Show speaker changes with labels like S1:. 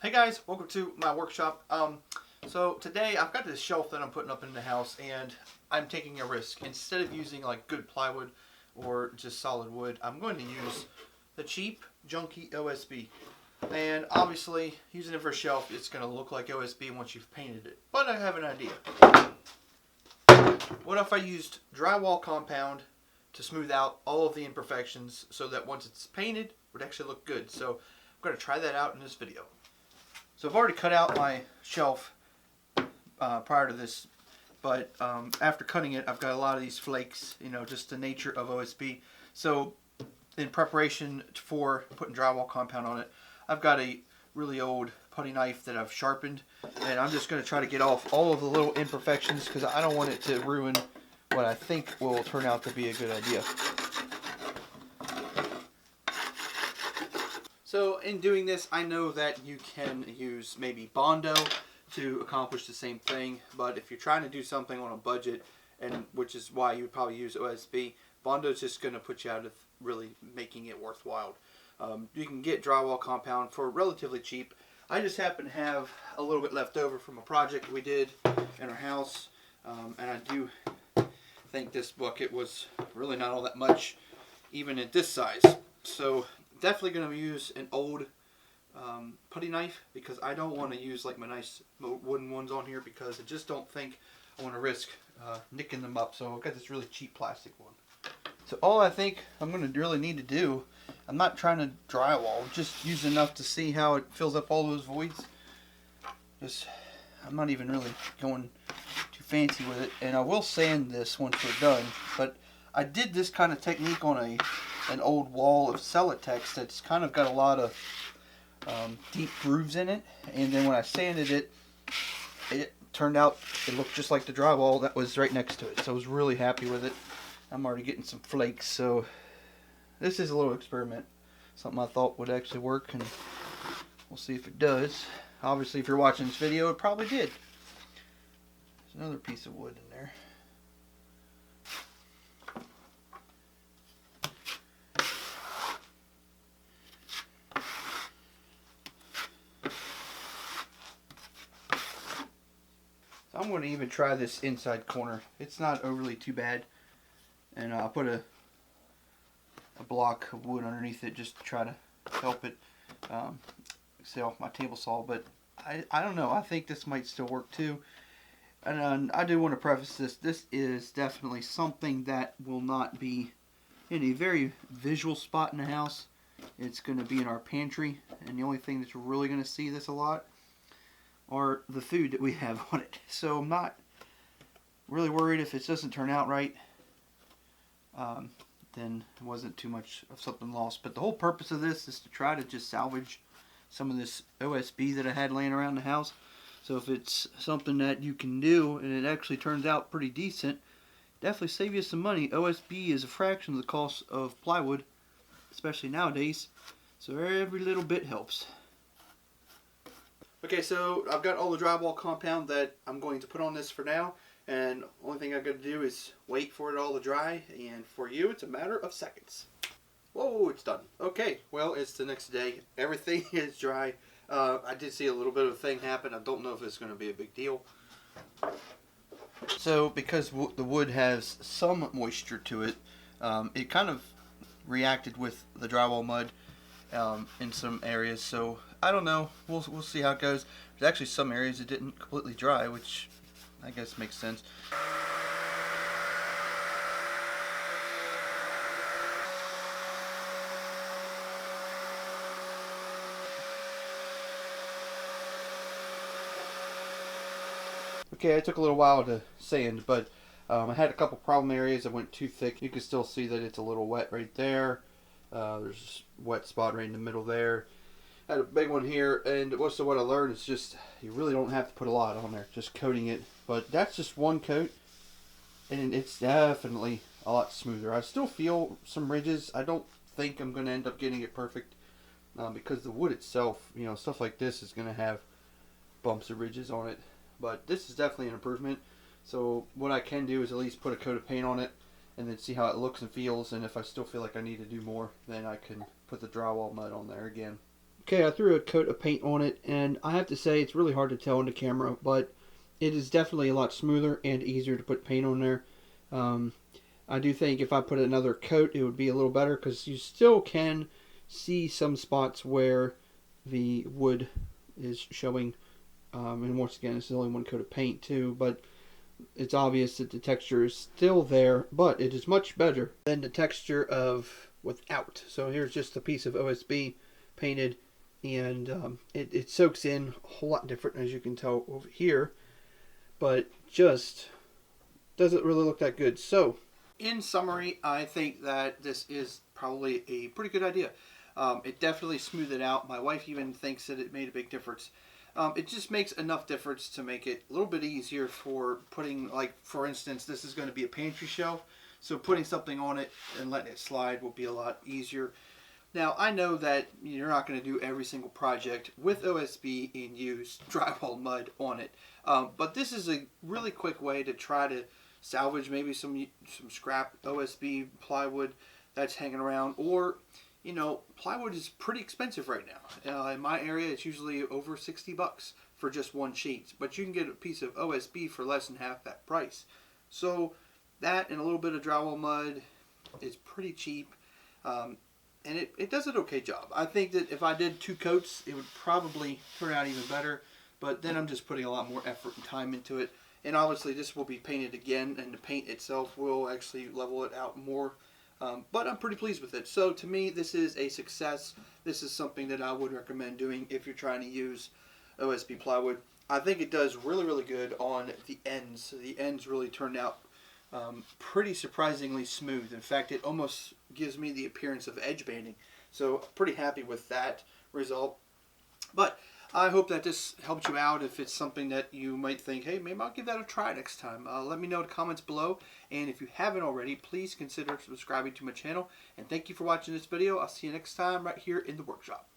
S1: Hey guys, welcome to my workshop. So today I've got this shelf that I'm putting up in the house, and I'm taking a risk. Instead of using like good plywood or just solid wood, I'm going to use the cheap, junky OSB. And obviously, using it for a shelf, it's going to look like OSB once you've painted it. But I have an idea. What if I used drywall compound to smooth out all of the imperfections so that once it's painted, it would actually look good? So I'm going to try that out in this video. So I've already cut out my shelf prior to this, but after cutting it, I've got a lot of these flakes, just the nature of OSB. So in preparation for putting drywall compound on it, I've got a really old putty knife that I've sharpened, and I'm just going to try to get off all of the little imperfections because I don't want it to ruin what I think will turn out to be a good idea. So in doing this, I know that you can use maybe Bondo to accomplish the same thing, but if you're trying to do something on a budget, and which is why you would probably use OSB, Bondo is just going to put you out of really making it worthwhile. You can get drywall compound for relatively cheap. I just happen to have a little bit left over from a project we did in our house, and I do think this bucket was really not all that much, even at this size. So definitely going to use an old putty knife because I don't want to use like my nice wooden ones on here because I just don't think I want to risk nicking them up. So I've got this really cheap plastic one. So all I think I'm going to really need to do, I'm not trying to drywall, just use enough to see how it fills up all those voids. I'm not even really going too fancy with it, and I will sand this once we're done, but I did this kind of technique on an old wall of Celotex that's kind of got a lot of deep grooves in it, and then when I sanded it, it turned out it looked just like the drywall that was right next to it. So I was really happy with it. I'm already getting some flakes, so this is a little experiment, something I thought would actually work, and we'll see if it does. Obviously, if you're watching this video, it probably did. There's another piece of wood in there. I'm going to even try this inside corner. It's not overly too bad, and I'll put a block of wood underneath it just to try to help it stay off my table saw. But I don't know. I think this might still work too. And I do want to preface this. This is definitely something that will not be in a very visual spot in the house. It's going to be in our pantry, and the only thing that's really going to see this a lot are the food that we have on it. So I'm not really worried if it doesn't turn out right. Then it wasn't too much of something lost. But the whole purpose of this is to try to just salvage some of this OSB that I had laying around the house. So if it's something that you can do and it actually turns out pretty decent, definitely save you some money. OSB is a fraction of the cost of plywood, especially nowadays. So every little bit helps. Okay, so I've got all the drywall compound that I'm going to put on this for now, and the only thing I've got to do is wait for it all to dry, and for you it's a matter of seconds. Whoa, it's done. Okay, well, it's the next day. Everything is dry. I did see a little bit of a thing happen. I don't know if it's going to be a big deal. So because the wood has some moisture to it, it kind of reacted with the drywall mud in some areas, so I don't know. We'll see how it goes. There's actually some areas that didn't completely dry, which I guess makes sense. Okay, it took a little while to sand, but I had a couple problem areas that went too thick. You can still see that it's a little wet right there. There's a wet spot right in the middle there. I had a big one here, and so what I learned is just you really don't have to put a lot on there, just coating it. But that's just one coat, and it's definitely a lot smoother. I still feel some ridges. I don't think I'm going to end up getting it perfect because the wood itself, stuff like this is going to have bumps or ridges on it. But this is definitely an improvement. So what I can do is at least put a coat of paint on it and then see how it looks and feels, and if I still feel like I need to do more, then I can put the drywall mud on there again. Okay, I threw a coat of paint on it, and I have to say it's really hard to tell on the camera, but it is definitely a lot smoother and easier to put paint on there. Um, I do think if I put another coat, it would be a little better because you still can see some spots where the wood is showing. And once again, it's only one coat of paint too, but it's obvious that the texture is still there, but it is much better than the texture of without. So here's just a piece of OSB painted, and it soaks in a whole lot different, as you can tell over here, but just doesn't really look that good. So in summary, I think that this is probably a pretty good idea. It definitely smoothed it out. My wife even thinks that it made a big difference. It just makes enough difference to make it a little bit easier for putting, like, for instance, this is going to be a pantry shelf, so putting something on it and letting it slide will be a lot easier. Now, I know that you're not going to do every single project with OSB and use drywall mud on it, but this is a really quick way to try to salvage maybe some scrap OSB plywood that's hanging around, or plywood is pretty expensive right now. In my area, it's usually over $60 for just one sheet, but you can get a piece of OSB for less than half that price. So that and a little bit of drywall mud is pretty cheap, and it does an okay job. I think that if I did 2 coats, it would probably turn out even better, but then I'm just putting a lot more effort and time into it. And obviously this will be painted again, and the paint itself will actually level it out more. But I'm pretty pleased with it. So to me, this is a success. This is something that I would recommend doing if you're trying to use OSB plywood. I think it does really, really good on the ends. The ends really turned out pretty surprisingly smooth. In fact, it almost gives me the appearance of edge banding. So pretty happy with that result. But I hope that this helped you out. If it's something that you might think, hey, maybe I'll give that a try next time. Let me know in the comments below. And if you haven't already, please consider subscribing to my channel. And thank you for watching this video. I'll see you next time right here in the workshop.